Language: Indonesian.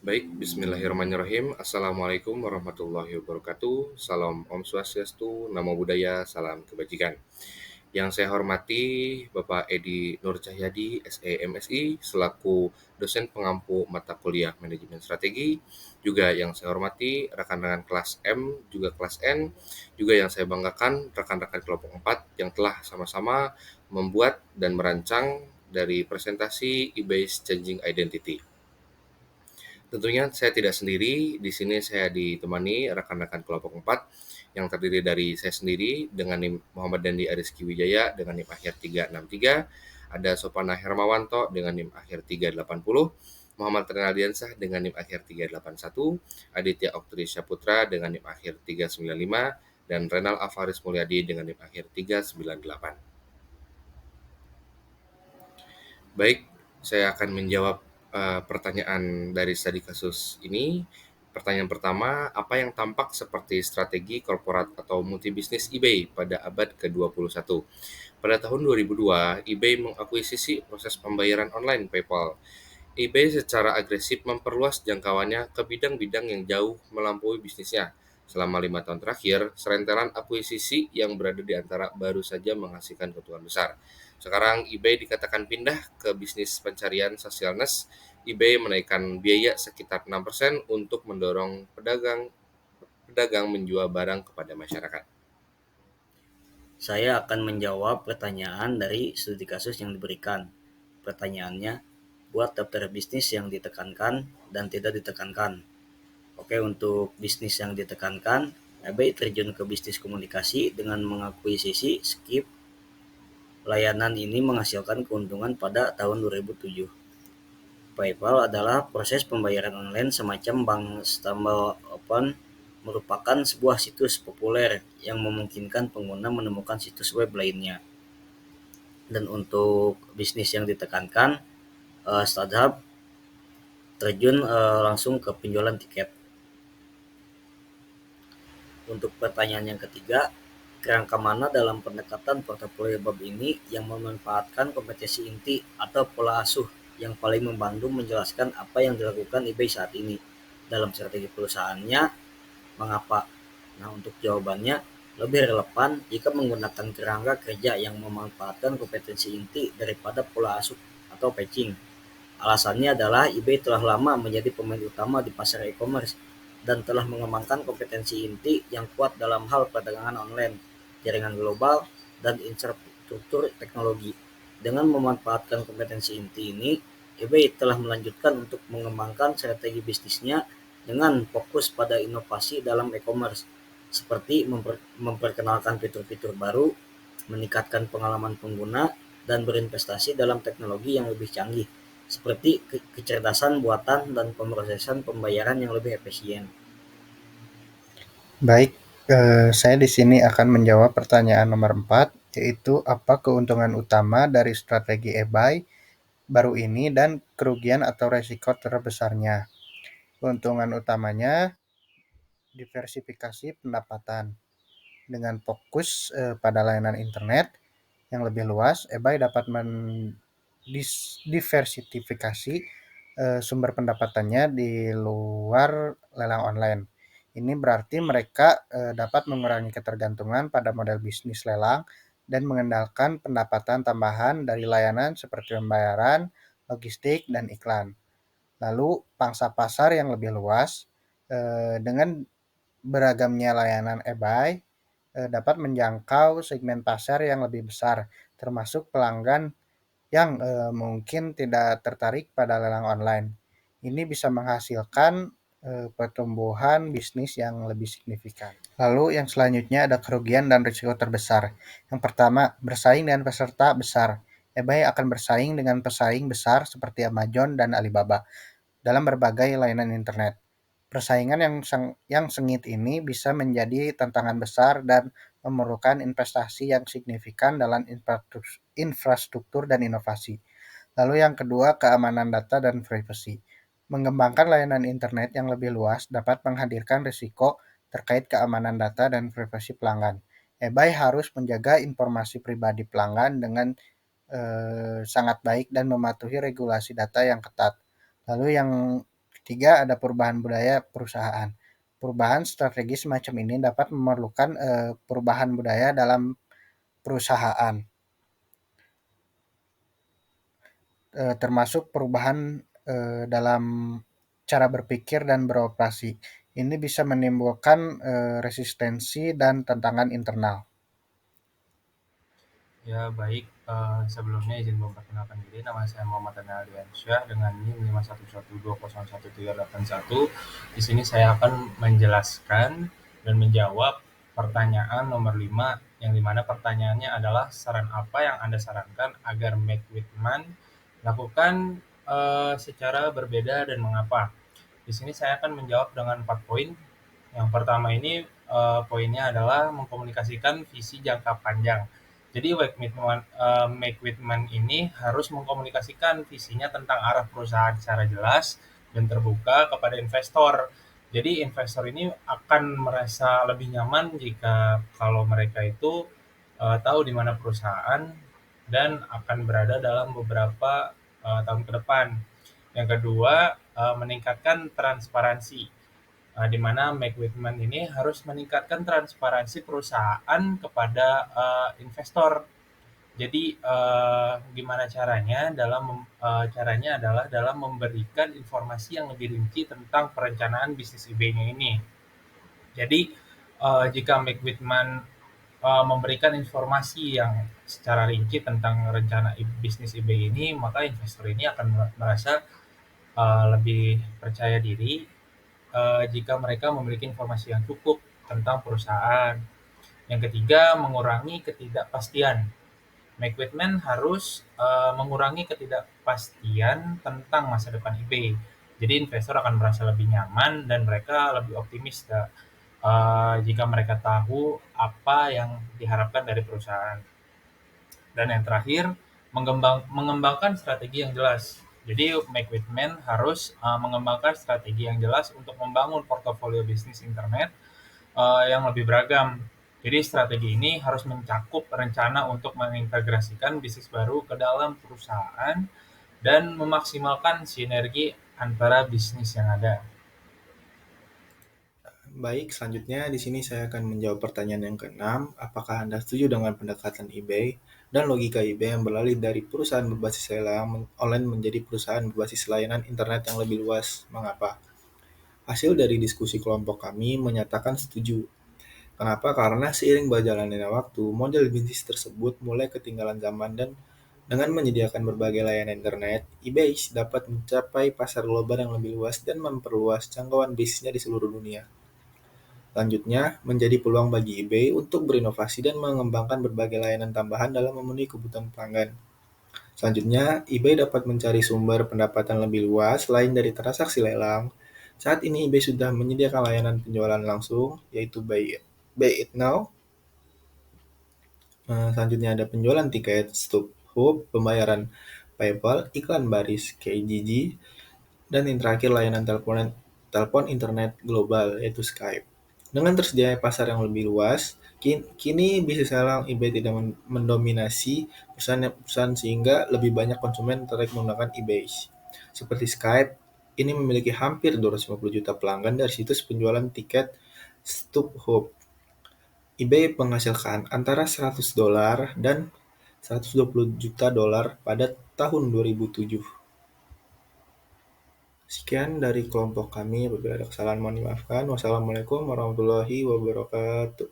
Baik, bismillahirrahmanirrahim. Assalamualaikum warahmatullahi wabarakatuh. Salam Om Swastiastu, Namo Buddhaya, salam kebajikan. Yang saya hormati Bapak Edi Nur Cahyadi, SE MSI, selaku dosen pengampu mata kuliah Manajemen Strategi. Juga yang saya hormati rekan-rekan kelas M, juga kelas N. Juga yang saya banggakan rekan-rekan kelompok 4 yang telah sama-sama membuat dan merancang dari presentasi e-based changing identity. Tentunya saya tidak sendiri, di sini saya ditemani rekan-rekan kelompok 4 yang terdiri dari saya sendiri dengan NIM Muhammad Dandi Ariski Wijaya dengan NIM akhir 363, ada Sopana Hermawanto dengan NIM akhir 380, Muhammad Renaldiansah dengan NIM akhir 381, Aditya Oktri Syaputra dengan NIM akhir 395, dan Renal Afaris Mulyadi dengan NIM akhir 398. Baik, saya akan menjawab pertanyaan dari studi kasus ini. Pertanyaan pertama, apa yang tampak seperti strategi korporat atau multibisnis eBay pada abad ke-21? Pada tahun 2002, eBay mengakuisisi proses pembayaran online PayPal. eBay secara agresif memperluas jangkauannya ke bidang-bidang yang jauh melampaui bisnisnya. Selama 5 tahun terakhir, serentelan akuisisi yang berada di antara baru saja menghasilkan keuntungan besar. Sekarang eBay dikatakan pindah ke bisnis pencarian socialness. eBay menaikkan biaya sekitar 6% untuk mendorong pedagang menjual barang kepada masyarakat. Saya akan menjawab pertanyaan dari studi kasus yang diberikan. Pertanyaannya, buat daftar bisnis yang ditekankan dan tidak ditekankan. Oke, untuk bisnis yang ditekankan, eBay terjun ke bisnis komunikasi dengan mengakuisisi Skip. Layanan ini menghasilkan keuntungan pada tahun 2007. PayPal adalah proses pembayaran online semacam bank stumble open, merupakan sebuah situs populer yang memungkinkan pengguna menemukan situs web lainnya. Dan untuk bisnis yang ditekankan, startup terjun langsung ke penjualan tiket. Untuk pertanyaan yang ketiga, kerangka mana dalam pendekatan portofolio bab ini yang memanfaatkan kompetensi inti atau pola asuh yang paling membantu menjelaskan apa yang dilakukan eBay saat ini dalam strategi perusahaannya, mengapa? Nah, untuk jawabannya, lebih relevan jika menggunakan kerangka kerja yang memanfaatkan kompetensi inti daripada pola asuh atau patching. Alasannya adalah eBay telah lama menjadi pemain utama di pasar e-commerce dan telah mengembangkan kompetensi inti yang kuat dalam hal perdagangan online, jaringan global, dan infrastruktur teknologi. Dengan memanfaatkan kompetensi inti ini, eBay telah melanjutkan untuk mengembangkan strategi bisnisnya dengan fokus pada inovasi dalam e-commerce, seperti memperkenalkan fitur-fitur baru, meningkatkan pengalaman pengguna, dan berinvestasi dalam teknologi yang lebih canggih, seperti kecerdasan buatan dan pemrosesan pembayaran yang lebih efisien. Baik, saya di sini akan menjawab pertanyaan nomor 4, yaitu apa keuntungan utama dari strategi eBay baru ini dan kerugian atau resiko terbesarnya. Keuntungan utamanya diversifikasi pendapatan. Dengan fokus pada layanan internet yang lebih luas, eBay dapat mendiversifikasi sumber pendapatannya di luar lelang online. Ini berarti mereka dapat mengurangi ketergantungan pada model bisnis lelang dan mengandalkan pendapatan tambahan dari layanan seperti pembayaran, logistik, dan iklan. Lalu pangsa pasar yang lebih luas dengan beragamnya layanan eBay dapat menjangkau segmen pasar yang lebih besar, termasuk pelanggan yang mungkin tidak tertarik pada lelang online. Ini bisa menghasilkan pertumbuhan bisnis yang lebih signifikan. Lalu yang selanjutnya ada kerugian dan risiko terbesar. Yang pertama, bersaing dengan peserta besar. eBay akan bersaing dengan pesaing besar seperti Amazon dan Alibaba dalam berbagai layanan internet. Persaingan yang sengit ini bisa menjadi tantangan besar dan memerlukan investasi yang signifikan dalam infrastruktur dan inovasi. Lalu yang kedua, keamanan data dan privasi. Mengembangkan layanan internet yang lebih luas dapat menghadirkan risiko terkait keamanan data dan privasi pelanggan. eBay harus menjaga informasi pribadi pelanggan dengan sangat baik dan mematuhi regulasi data yang ketat. Lalu yang Ketiga, ada perubahan budaya perusahaan. Perubahan strategi semacam ini dapat memerlukan perubahan budaya dalam perusahaan, termasuk perubahan dalam cara berpikir dan beroperasi. Ini bisa menimbulkan resistensi dan tantangan internal. Ya, baik. Sebelumnya izin memperkenalkan diri. Nama saya Muhammad Daniel Diansyah dengan NIM 511201381. Di sini saya akan menjelaskan dan menjawab pertanyaan nomor 5, yang dimana pertanyaannya adalah saran apa yang Anda sarankan agar Make Whitman lakukan secara berbeda dan mengapa. Di sini saya akan menjawab dengan 4 poin. Yang pertama ini poinnya adalah mengkomunikasikan visi jangka panjang. Jadi Make Whitman ini harus mengkomunikasikan visinya tentang arah perusahaan secara jelas dan terbuka kepada investor. Jadi investor ini akan merasa lebih nyaman jika kalau mereka itu tahu di mana perusahaan dan akan berada dalam beberapa tahun ke depan. Yang kedua, meningkatkan transparansi, di mana Make Whitman ini harus meningkatkan transparansi perusahaan kepada investor. Jadi gimana caranya? Caranya adalah dalam memberikan informasi yang lebih rinci tentang perencanaan bisnis eBay-nya ini. Jadi jika Make Whitman memberikan informasi yang secara rinci tentang rencana bisnis eBay ini, maka investor ini akan merasa lebih percaya diri jika mereka memiliki informasi yang cukup tentang perusahaan. Yang ketiga, mengurangi ketidakpastian. Make Whitman harus mengurangi ketidakpastian tentang masa depan eBay. Jadi investor akan merasa lebih nyaman dan mereka lebih optimis jika mereka tahu apa yang diharapkan dari perusahaan. Dan yang terakhir, mengembangkan strategi yang jelas. Jadi Make Whitman harus mengembangkan strategi yang jelas untuk membangun portofolio bisnis internet yang lebih beragam. Jadi strategi ini harus mencakup rencana untuk mengintegrasikan bisnis baru ke dalam perusahaan dan memaksimalkan sinergi antara bisnis yang ada. Baik, selanjutnya di sini saya akan menjawab pertanyaan yang keenam. Apakah Anda setuju dengan pendekatan eBay dan logika eBay yang beralih dari perusahaan berbasis lelang online menjadi perusahaan berbasis layanan internet yang lebih luas? Mengapa? Hasil dari diskusi kelompok kami menyatakan setuju. Kenapa? Karena seiring berjalannya waktu, model bisnis tersebut mulai ketinggalan zaman dan dengan menyediakan berbagai layanan internet, eBay dapat mencapai pasar global yang lebih luas dan memperluas jangkauan bisnisnya di seluruh dunia. Selanjutnya, menjadi peluang bagi eBay untuk berinovasi dan mengembangkan berbagai layanan tambahan dalam memenuhi kebutuhan pelanggan. Selanjutnya, eBay dapat mencari sumber pendapatan lebih luas selain dari transaksi lelang. Saat ini eBay sudah menyediakan layanan penjualan langsung, yaitu Buy It Now. Selanjutnya ada penjualan tiket, StubHub, pembayaran PayPal, iklan baris, KGG, dan yang terakhir layanan telepon internet global, yaitu Skype. Dengan tersedianya pasar yang lebih luas, kini bisnis lelang eBay tidak mendominasi perusahaan sehingga lebih banyak konsumen tertarik menggunakan eBay. Seperti Skype, ini memiliki hampir 250 juta pelanggan dari situs penjualan tiket StubHub. eBay menghasilkan antara $100 dan $120 juta pada tahun 2007. Sekian dari kelompok kami, apabila ada kesalahan mohon dimaafkan. Wassalamualaikum warahmatullahi wabarakatuh.